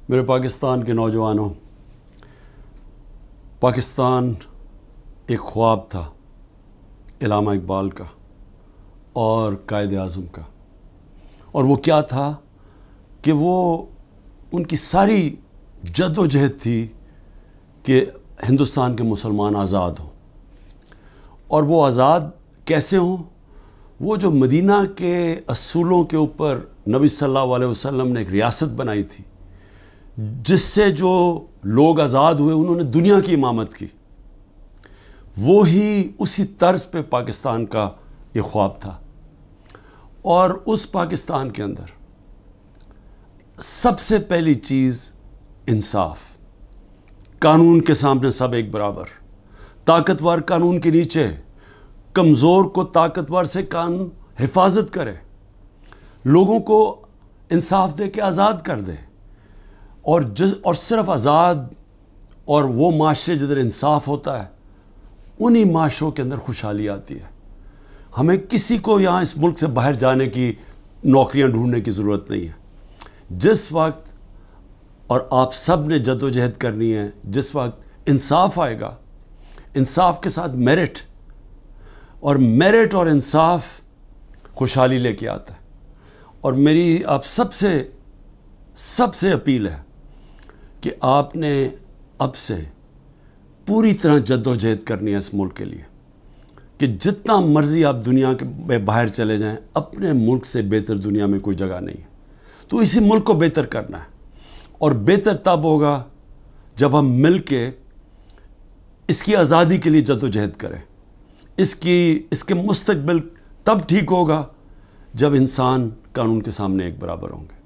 میرے پاکستان کے نوجوانوں، پاکستان ایک خواب تھا علامہ اقبال کا اور قائد اعظم کا، اور وہ کیا تھا کہ وہ ان کی ساری جد و جہد تھی کہ ہندوستان کے مسلمان آزاد ہوں، اور وہ آزاد کیسے ہوں؟ وہ جو مدینہ کے اصولوں کے اوپر نبی صلی اللہ علیہ وسلم نے ایک ریاست بنائی تھی، جس سے جو لوگ آزاد ہوئے انہوں نے دنیا کی امامت کی، وہی اسی طرز پہ پاکستان کا یہ خواب تھا۔ اور اس پاکستان کے اندر سب سے پہلی چیز انصاف، قانون کے سامنے سب ایک برابر، طاقتور قانون کے نیچے، کمزور کو طاقتور سے قانون حفاظت کرے، لوگوں کو انصاف دے کے آزاد کر دے، اور صرف آزاد اور وہ معاشرے جدھر انصاف ہوتا ہے انہی معاشروں کے اندر خوشحالی آتی ہے۔ ہمیں کسی کو یہاں اس ملک سے باہر جانے کی نوکریاں ڈھونڈنے کی ضرورت نہیں ہے۔ جس وقت، اور آپ سب نے جد و جہد کرنی ہے، جس وقت انصاف آئے گا، انصاف کے ساتھ میرٹ، اور میرٹ اور انصاف خوشحالی لے کے آتا ہے۔ اور میری آپ سب سے اپیل ہے کہ آپ نے اب سے پوری طرح جد و جہد کرنی ہے اس ملک کے لیے، کہ جتنا مرضی آپ دنیا میں باہر چلے جائیں، اپنے ملک سے بہتر دنیا میں کوئی جگہ نہیں ہے۔ تو اسی ملک کو بہتر کرنا ہے، اور بہتر تب ہوگا جب ہم مل کے اس کی آزادی کے لیے جد و جہد کریں۔ اس کے مستقبل تب ٹھیک ہوگا جب انسان قانون کے سامنے ایک برابر ہوں گے۔